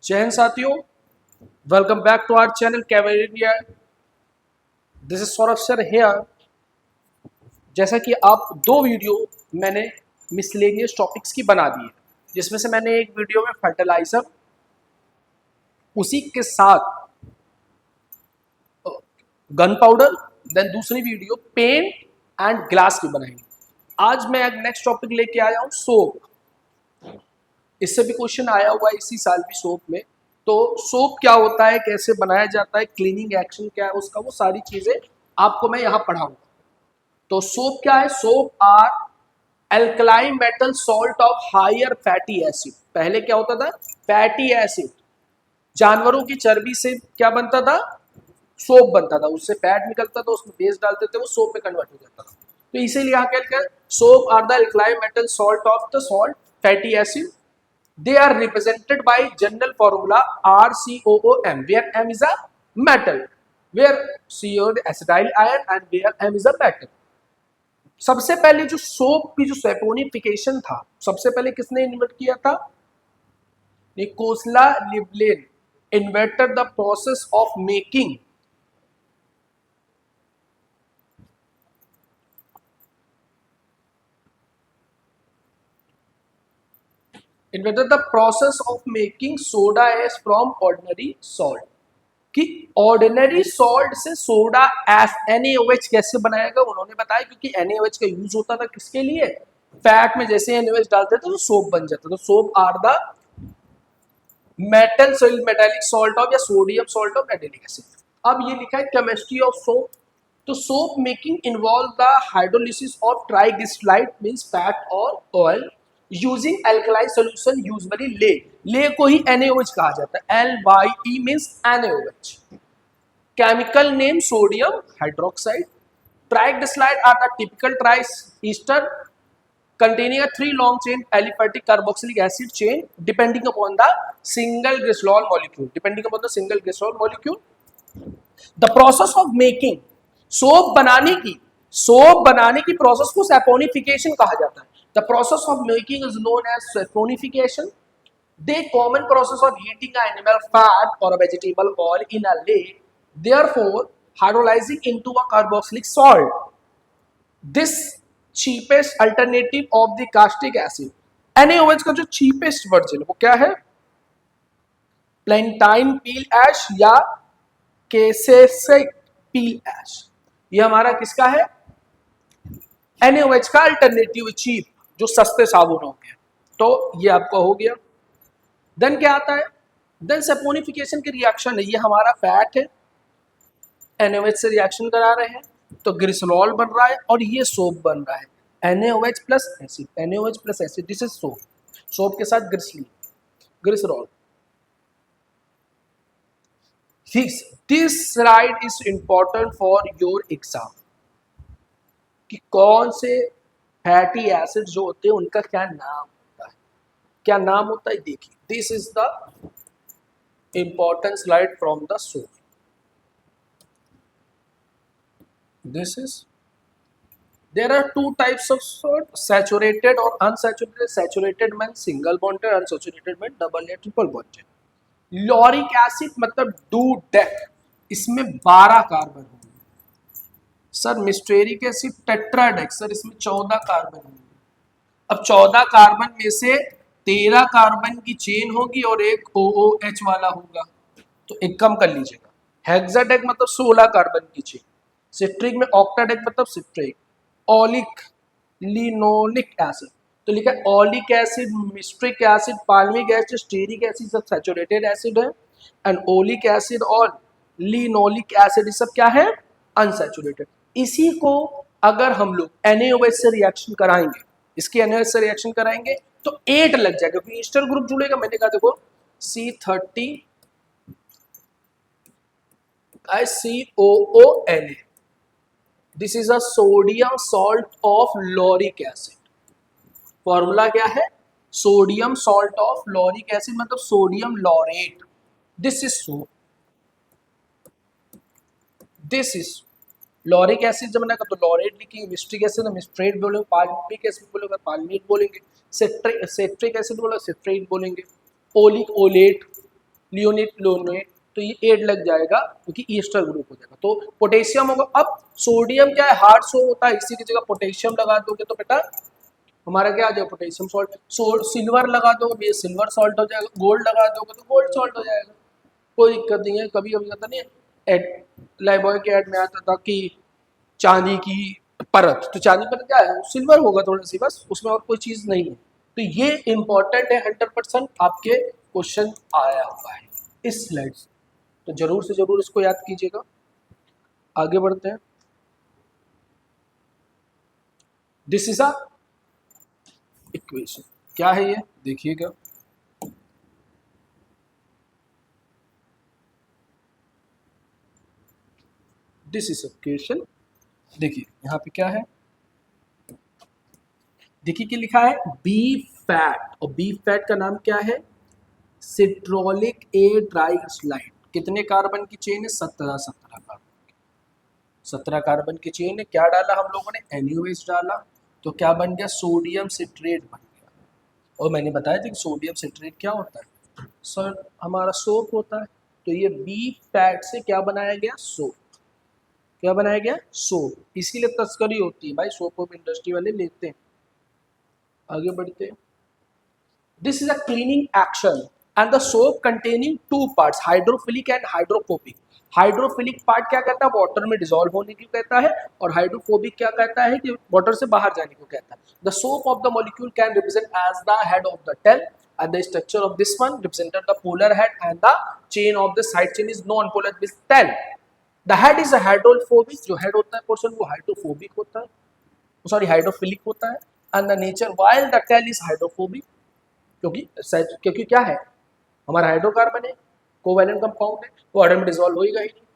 जय हिंद साथियों, welcome back to our channel कैवेरिया। This is Saurabh sir here. जैसा कि आप दो वीडियो मैंने मिसलेनियस टॉपिक्स की बना दी है, जिसमें से मैंने एक वीडियो में फर्टिलाइजर, उसी के साथ गन पाउडर, देन दूसरी वीडियो पेंट एंड ग्लास की बनाई। आज मैं एक नेक्स्ट टॉपिक लेके आया हूँ सोप। इससे भी क्वेश्चन आया हुआ है इसी साल भी सोप में। तो सोप क्या होता है, कैसे बनाया जाता है, क्लीनिंग एक्शन क्या है उसका, वो सारी चीजें आपको मैं यहाँ पढ़ाऊंगा। तो सोप क्या है? Soap are alkaline metal salt of higher fatty acid. पहले क्या होता था? फैटी एसिड, जानवरों की चर्बी से क्या बनता था? सोप बनता था, उससे फैट निकलता था, उसमें बेस डालते थे, वो सोप में कन्वर्ट हो जाता था। तो इसीलिए यहाँ कहते हैं soap are the alkaline metal salt of the salt fatty acid. They are represented by general formula RCOOM, where M is a metal, where CO is acetyl ion and where M is a metal. सबसे पहले जो soap की जो saponification था, सबसे पहले किसने invent किया था? निकोला लिवलेन invented the process of making soda ash from ordinary salt. कि ऑर्डिनरी सॉल्ट से सोडा एस NaOH कैसे बनाएगा उन्होंने बताया, क्योंकि NaOH का यूज होता था किसके लिए? फैट में जैसे NaOH डालते थे तो सोप बन जाता। तो soap are the metal metallic salt of या sodium salt of metallic acid. अब ये लिखा है केमिस्ट्री ऑफ सोप। तो soap making involve the hydrolysis of triglyceride means fat और oil using alkaline solution usually lye को ही NaOH कहा जाता है। LYE means NaOH। Chemical name sodium hydroxide. Triglyceride are the typical triester containing a 3 long chain aliphatic carboxylic acid chain depending upon the single glycerol molecule. The process of making soap बनाने की process को saponification कहा जाता है। The process of making is known as saponification. The common process of heating an animal fat or a vegetable oil in a lake, therefore hydrolyzing into a carboxylic salt. This cheapest alternative of the caustic acid. NaOH का जो cheapest version वो क्या है? प्लेंटाइन पील ऐश या केसेसिक पील ऐश। ये हमारा किसका है? NaOH का अल्टरनेटिव चीप, जो सस्ते साबुन होंगे। तो ये आपका हो गया। देन क्या आता है? देन सैपोनिफिकेशन की रिएक्शन है। ये हमारा फैट है, NaOH से रिएक्शन करा रहे हैं तो ग्लिसरॉल बन रहा है और ये सोप बन रहा है। NaOH plus acid, NaOH plus acid, this is soap. Soap के साथ glycerol. This slide is important for your exam. कि कौन से फैटी एसिड जो होते हैं उनका क्या नाम होता है, क्या नाम होता है, देखिए। This is the important slide from the soap. This is, there are two types of salt, saturated or unsaturated. Saturated means single bonded, unsaturated means double या triple bonded. Lauric acid मतलब DUDEC, इसमें 12 carbon होंगे। Sir मिस्टेरिक acid टेट्राडेक, sir इसमें 14 carbon होंगे। अब 14 carbon में से 13 carbon की चेन होगी और एक OOH वाला होगा, तो एक कम कर लीजिएगा। हेक्साडेक मतलब 16 कार्बन की चेन। सिट्रिक में ऑक्टाडेक मतलब सिट्रिक। ऑलिक लिनोलिक एसिड, तो लिखा है oleic acid, myristic acid, palmitic acid, stearic acid सब सैचुरेटेड एसिड है। एंड ओलिक एसिड और लिनोलिक एसिड ये सब क्या है? अनसैचुरेटेड। इसी को अगर हम लोग NaOH से रिएक्शन कराएंगे, इसकी NaOH से रिएक्शन कराएंगे तो 8 लग जाएगा, क्योंकि ईस्टर ग्रुप जुड़ेगा। मैंने कहा देखो C30 COONA, this is a sodium salt of lauric acid. Formula क्या है? Sodium salt of lauric acid मतलब sodium laurate. This is soap, this is lauric acid. जब मैंने कहा तो लॉरेट लिखेंगे, मिस्ट्रिक एसिड मिस्ट्रेट बोलेंगे, पाल्मिक एसिड बोलेंगे पाल्मेट बोलेंगे, सिट्रिक एसिड बोला सिट्रेट बोलेंगे, ओलिक ओलेट, लियोनेट लोनेट, तो ये 8 लग जाएगा क्योंकि ईस्टर ग्रुप हो जाएगा। तो पोटेशियम होगा। अब सोडियम क्या है, हार्ड सोप होता है, इसी की जगह पोटेशियम लगा दोगे तो बेटा हमारा क्या आ जाएगा, पोटेशियम सॉल्ट। सिल्वर लगा दोगे ये सिल्वर सॉल्ट हो जाएगा, गोल्ड लगा दोगे तो गोल्ड सॉल्ट हो जाएगा। कोई दिक्कत नहीं है। कभी कभी होता नहीं है, लाइबॉय के ऐड में आता था कि चांदी की परत, तो चांदी परत क्या है, सिल्वर होगा थोड़ी सी बस, उसमें और कोई चीज नहीं है। तो ये इंपॉर्टेंट है, 100% आपके क्वेश्चन आया हुआ है इस स्लाइड से, तो जरूर से जरूर इसको याद कीजिएगा। आगे बढ़ते हैं। दिस इज अ इक्वेशन, क्या है ये देखिएगा। दिस इज इक्वेशन, देखिए यहाँ पे क्या है, देखिए क्या लिखा है, बीफ फैट, और बीफ फैट का नाम क्या है, सिट्रोलिक ए ट्राइग्लिसराइड। कितने कार्बन की चेन है, 17 कार्बन, 17 कार्बन की चेन है। क्या डाला हम लोगों ने, NaOH डाला, तो क्या बन गया, सोडियम सिट्रेट बन गया। और मैंने बताया था कि सोडियम सिट्रेट क्या होता है सर, हमारा सोप होता है। तो ये बीफ फैट से क्या बनाया गया, सोप। क्या बनाया गया, सोप। इसीलिए तस्करी होती है भाई, सोप ऑफ इंडस्ट्री वाले लेते हैं। आगे बढ़ते हैं। This is a cleaning action and the soap containing two parts, hydrophilic and hydrophobic. Hydrophilic part क्या कहता है, वाटर में डिसॉल्व होने की कहता है, और हाइड्रोफोबिक क्या कहता है कि वाटर से बाहर जाने को कहता है। The soap of the molecule can represent as the head of the tail and the structure of this one represented the polar head and the chain of the side chain is non-polar with 10. The head is a hydrophobic, जो head होता है portion वो hydrophobic होता है, sorry hydrophilic होता है, and the nature while the tail is hydrophobic, क्योंकि क्या है, हमारा हाइड्रोकार्बन है, कोवैलेंट कंपाउंड है, वो वाटर में डिसॉल्व होएगा ही नहीं।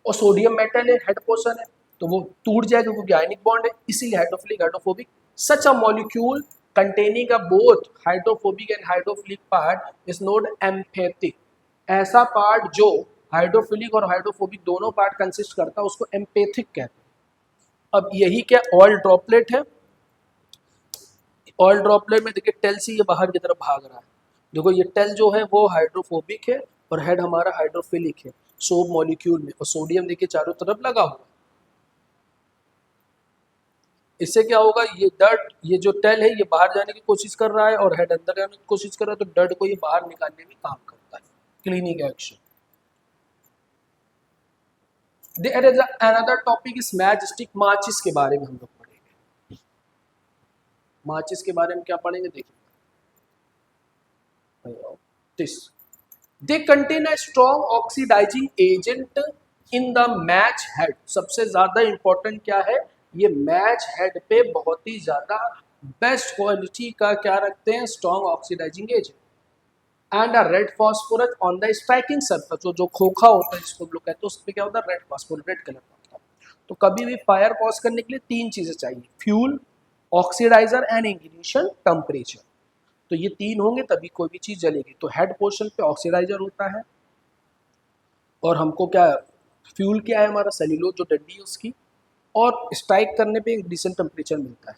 और सोडियम मेटल है, हेड पोर्शन है, तो वो टूट जाएगा क्योंकि आयनिक बॉन्ड है, इसीलिए hydrophilic hydrophobic. Such a molecule containing a both hydrophobic and hydrophilic part is known amphipathic. ऐसा पार्ट जो हाइड्रोफिलिक और हाइड्रोफोबिक दोनों पार्ट कंसिस्ट करता है उसको एम्पेथिक कहते हैं। अब यही क्या ऑयल ड्रॉपलेट है, ऑयल ड्रॉपलेट में देखिए टेल से ये बाहर की तरफ भाग रहा है, देखो ये टेल जो है वो हाइड्रोफोबिक है और हेड हमारा हाइड्रोफिलिक है सोप मॉलिक्यूल में, और सोडियम देखिए चारों तरफ लगा हुआ। इससे क्या होगा, ये डर्ट, ये जो टेल है ये बाहर जाने की कोशिश कर रहा है और हेड अंदर जाने की कोशिश कर रहा है, तो डर्ट को ये बाहर निकालने में काम करता है, cleaning action. There is another topic is matchstick, माचिस के बारे में हम लोग पढ़ेंगे। माचिस के बारे में क्या पढ़ेंगे देखिए, this they contain a strong oxidizing agent in the match head। सबसे ज्यादा इंपॉर्टेंट क्या है, ये मैच हेड पे बहुत ही ज्यादा बेस्ट क्वालिटी का क्या रखते हैं, strong oxidising agent. And a red phosphorus on the striking surface, जो खोखा होता है जिसको हम लोग कहते हैं, उस पर क्या होता है, रेड फॉस्फोरस, रेड कलर का होता है। तो कभी भी फायर कॉज करने के लिए 3 चीजें चाहिए, fuel, oxidiser and ignition temperature. तो ये 3 होंगे तभी कोई भी चीज जलेगी। तो हेड पोर्शन पे ऑक्सीडाइजर होता है, और हमको क्या, फ्यूल क्या है हमारा सेल्यूलोज जो डंडी है उसकी, और स्ट्राइक करने पे इग्निशन टेम्परेचर मिलता है।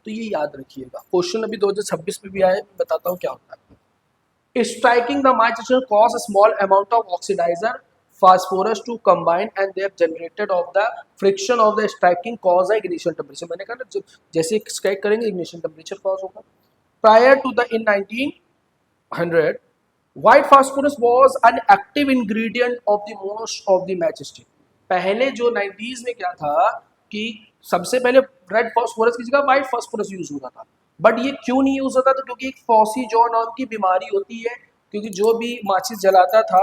तो ये याद रखिएगा, क्वेश्चन अभी 2026 में भी आया है, बताता हूँ क्या होता है। Striking the match cause a small amount of oxidiser phosphorus to combine and they have generated of the friction of the striking cause ignition temperature। मैंने कहा ना जैसे स्ट्राइक करेंगे इग्निशन टेम्परेचर कॉज होगा। Prior to the in 1900, white phosphorus was an active ingredient of the most of the matchstick। पहले जो 90s में क्या था कि सबसे पहले रेड फॉस्फोरस की जगह व्हाइट फॉस्फोरस यूज होता था। बट ये क्यों नहीं यूज होता था, क्योंकि एक फॉसी जॉ नाम की बीमारी होती है, क्योंकि जो भी माचिस जलाता था,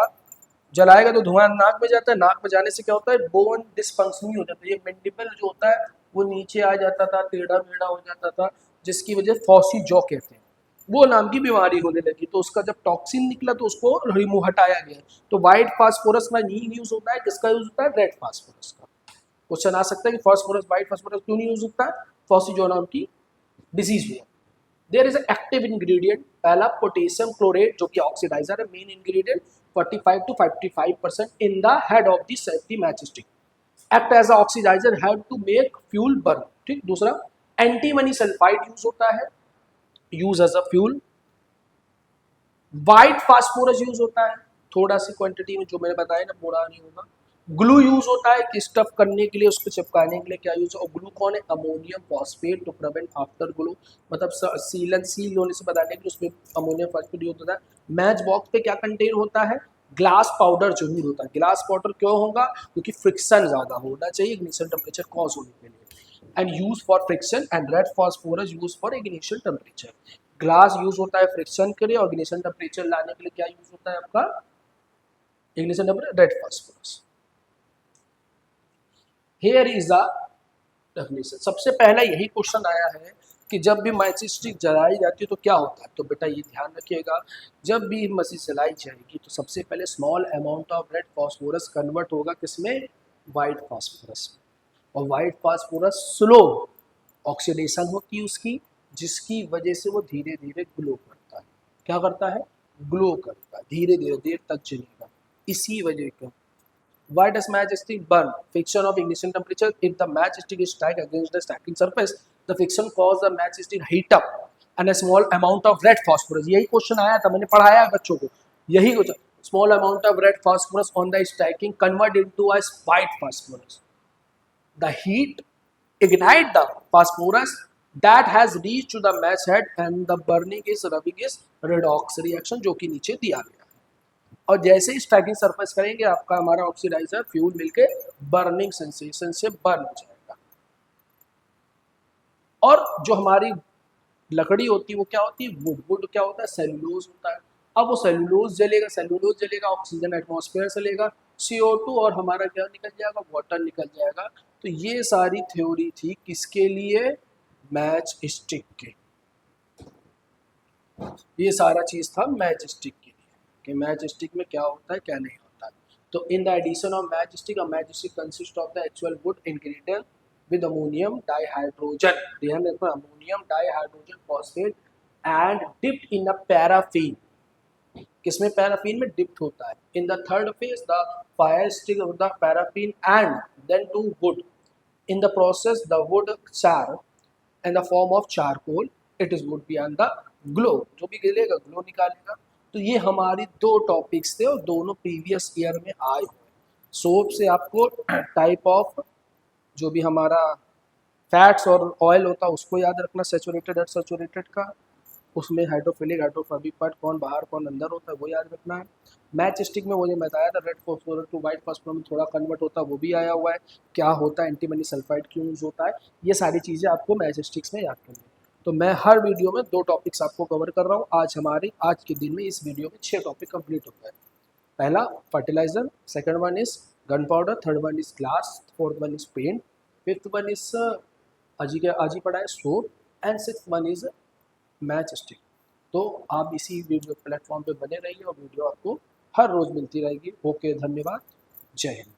जलाएगा तो धुआं नाक में जाता है, नाक में जाने से क्या होता है, बोन डिस्फंक्शनिंग हो जाता है, ये मेंडिबल जो होता है वो नीचे आ जाता था, टेढ़ा मेढ़ा हो जाता था, जिसकी वजह फॉसी जॉ कहते हैं, वो नाम की बीमारी होने लगी। तो उसका जब टॉक्सिन निकला तो उसको रिमूव हटाया गया। तो व्हाइट फास्फोरस में नहीं यूज होता है, किसका यूज होता है, रेड फास्फोरस का। क्वेश्चन आ सकता है कि फास्फोरस व्हाइट फास्फोरस क्यों नहीं यूज होता है, फॉसी जॉ नाम की डिजीज हुआ। देयर इज एक्टिव इंग्रेडिएंट, पहला पोटेशियम क्लोरेट जो कि ऑक्सीडाइजर है, main ingredient 45 to 55% in the head of the safety matchstick, act as a oxidiser head to make fuel burn. ठीक, दूसरा एंटीमनी सल्फाइड यूज होता है, use as a fuel. White phosphorus use होता है थोड़ा सी क्वांटिटी में, जो मैंने बताया ना, पूरा नहीं होगा। ग्लू यूज होता है कि स्टफ करने के लिए, उसको चिपकाने के लिए क्या यूज है। और ग्लू कौन है, ammonium phosphate to prevent after glue, मतलब सील होने से बताने के लिए उसमें अमोनियम फॉस्फेट यूज होता है। मैच बॉक्स पे क्या कंटेन होता है, ग्लास पाउडर जरूर होता है। ग्लास पाउडर क्यों होगा, क्योंकि फ्रिक्शन ज्यादा होना चाहिए इग्निशन टेम्परेचर कॉज होने के लिए। And use for friction, and red phosphorus use for ignition temperature. Glass use होता है फ्रिक्शन के लिए, और इग्निशन टेम्परेचर लाने के लिए क्या यूज होता है आपका, ignition temperature, red phosphorus. Here is the definition. सबसे पहला यही क्वेश्चन आया है कि जब भी मैच स्टिक जलाई जाती है तो क्या होता है। तो बेटा ये ध्यान रखिएगा, जब भी मशीन जलाई जाएगी तो सबसे पहले small amount of red phosphorus convert होगा किसमें, वाइट फास्फोरस में। और वाइट फास्फोरस स्लो ऑक्सीडेशन होती है उसकी, जिसकी वजह से वो धीरे धीरे ग्लो करता है। क्या करता है, ग्लो करता है, धीरे धीरे देर तक चलेगा। इसी वजह का why does matchstick burn? Friction of ignition temperature. If the matchstick is struck against the stacking surface, the friction cause the matchstick heat up and a small amount of red phosphorus. यही question आया था, मैंने पढ़ाया बच्चों को, यही question. Small amount of red phosphorus on the stacking convert into a white phosphorus. The heat ignite the phosphorus that has reached to the match head and the burning is rubbing is redox reaction, जो कि नीचे दिया गया। और जैसे ही stacking surface करेंगे आपका हमारा ऑक्सीडाइजर फ्यूल मिलके बर्निंग सेंसेशन से बर्न हो जाएगा। और जो हमारी लकड़ी होती है वो क्या होती है, वुड। वुड क्या होता है, सेलुलोज होता है। अब वो सेलुलोज जलेगा, ऑक्सीजन एटमॉस्फेयर से लेगा, CO2 और हमारा क्या निकल जाएगा, वाटर निकल जाएगा। तो ये सारी थ्योरी थी किसके लिए, मैच स्टिक के। ये सारा चीज था मैच स्टिक के लिए कि मैच स्टिक में क्या होता है क्या नहीं होता है। तो in the addition of match stick, match stick consist of the actual wood ingredient with ammonium dihydrogen, ध्यान रखना, ammonium dihydrogen phosphate and dipped in a paraffin। किसमें, पैराफिन में डिप्ट होता है। In the third phase the fire stick of the paraffin and then to wood. In the process the wood char in the form of charcoal, it is would be on the glow, जो भी गिलेगा glow निकालेगा। तो ये हमारी दो topics थे और दोनों प्रीवियस ईयर में आए हुए। सोप से आपको टाइप ऑफ जो भी हमारा फैट्स और ऑयल होता है उसको याद रखना, सेचुरेटेड अनसैचुरेटेड का। उसमें हाइड्रोफिलिक हाइड्रोफोबिक पार्ट कौन बाहर कौन अंदर होता है वो याद रखना है। मैच स्टिक में वो जो बताया था red phosphorus to white phosphorus में थोड़ा कन्वर्ट होता है, वो भी आया हुआ है। क्या होता है, एंटीमनी सल्फाइड क्यों यूज होता है, ये सारी चीज़ें आपको मैच स्टिक्स में याद करनी है। तो मैं हर वीडियो में 2 टॉपिक्स आपको कवर कर रहा हूँ। आज के दिन में इस वीडियो में 6 टॉपिक कंप्लीट होता है। पहला fertiliser, second one is gun powder, third one is glass, fourth one is paint, fifth one is आज ही पढ़ा है soap, and six one is match stick. तो आप इसी वीडियो प्लेटफॉर्म पे बने रहिए और वीडियो आपको हर रोज़ मिलती रहेगी। ओके, धन्यवाद, जय हिंद।